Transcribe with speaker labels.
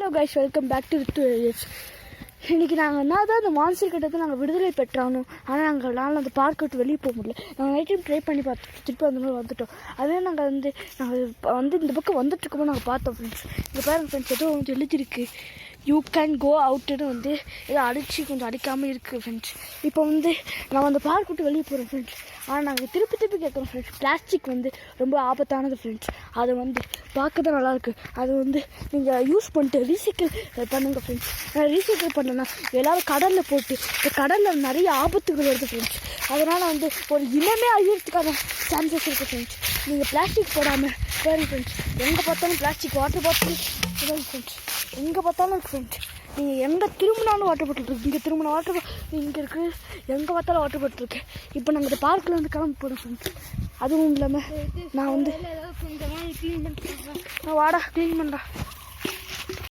Speaker 1: Hello guys, welcome back to Rithu areas. இன்றைக்கி நாங்கள் என்ன தான் அந்த மான்சூன் கிட்டத்தை நாங்கள் விடுதலை பெற்றானோம். ஆனால் நாங்கள் அந்த பார்க் விட்டு வெளியே போக முடியல. நாங்கள் நைட் டைம் ட்ரை பண்ணி பார்த்து திருப்பி அந்த மாதிரி வந்துவிட்டோம். அதே நாங்கள் இந்த பக்கம் வந்துட்டுருக்கோமோ நாங்கள் பார்த்தோம் ஃப்ரெண்ட்ஸ். இங்கே பாருங்கள் ஃப்ரெண்ட்ஸ், ஏதோ வந்து எழுதிருக்கு யூ கேன் கோ அவுட்டுன்னு ஏதோ கொஞ்சம் அடிக்காமல் இருக்குது ஃப்ரெண்ட்ஸ். இப்போ நான் அந்த பார்க் விட்டு வெளியே போகிறோம் ஃப்ரெண்ட்ஸ். ஆனால் நாங்கள் திருப்பி கேட்குறோம் ஃப்ரெண்ட்ஸ். பிளாஸ்டிக் ரொம்ப ஆபத்தானது ஃப்ரெண்ட்ஸ். அதை பார்க்க தான் நல்லாயிருக்கு. அது நீங்கள் யூஸ் பண்ணிட்டு ரீசைக்கிள் பண்ணுங்கள் ஃப்ரெண்ட்ஸ். ரீசைக்கிள் பண்ணனா எல்லோரும் கடலில் போட்டு இந்த கடலில் நிறைய ஆபத்துகள் வருது ஃப்ரெண்ட்ஸ். அதனால் ஒரு இனமே அழியறதுக்கான சான்சஸ் இருக்குது ஃப்ரெண்ட்ஸ். நீங்கள் பிளாஸ்டிக் போடாமல் பாருங்க ஃப்ரெண்ட்ஸ். எங்கே பார்த்தாலும் பிளாஸ்டிக் வாட்டர் பாட்டில் இதாங்க ஃப்ரெண்ட்ஸ். எங்கே பார்த்தாலும் இருக்குது ஃப்ரெண்ட்ஸ். நீங்கள் எங்கே திரும்பினாலும் வாட்டர் பாட்டில் இருக்குது. இங்கே திரும்பின வாட்டர் இங்கே இருக்குது. எங்கே பார்த்தாலும் வாட்டர் பாட்டில் இருக்குது. இப்போ நாங்கள் இந்த பார்க்கில் கிளம்பி போகிறோம் ஃப்ரெண்ட்ஸ். அதுவும் இல்லாமல் நான் வாடா க்ளீன் பண்ணுறேன்.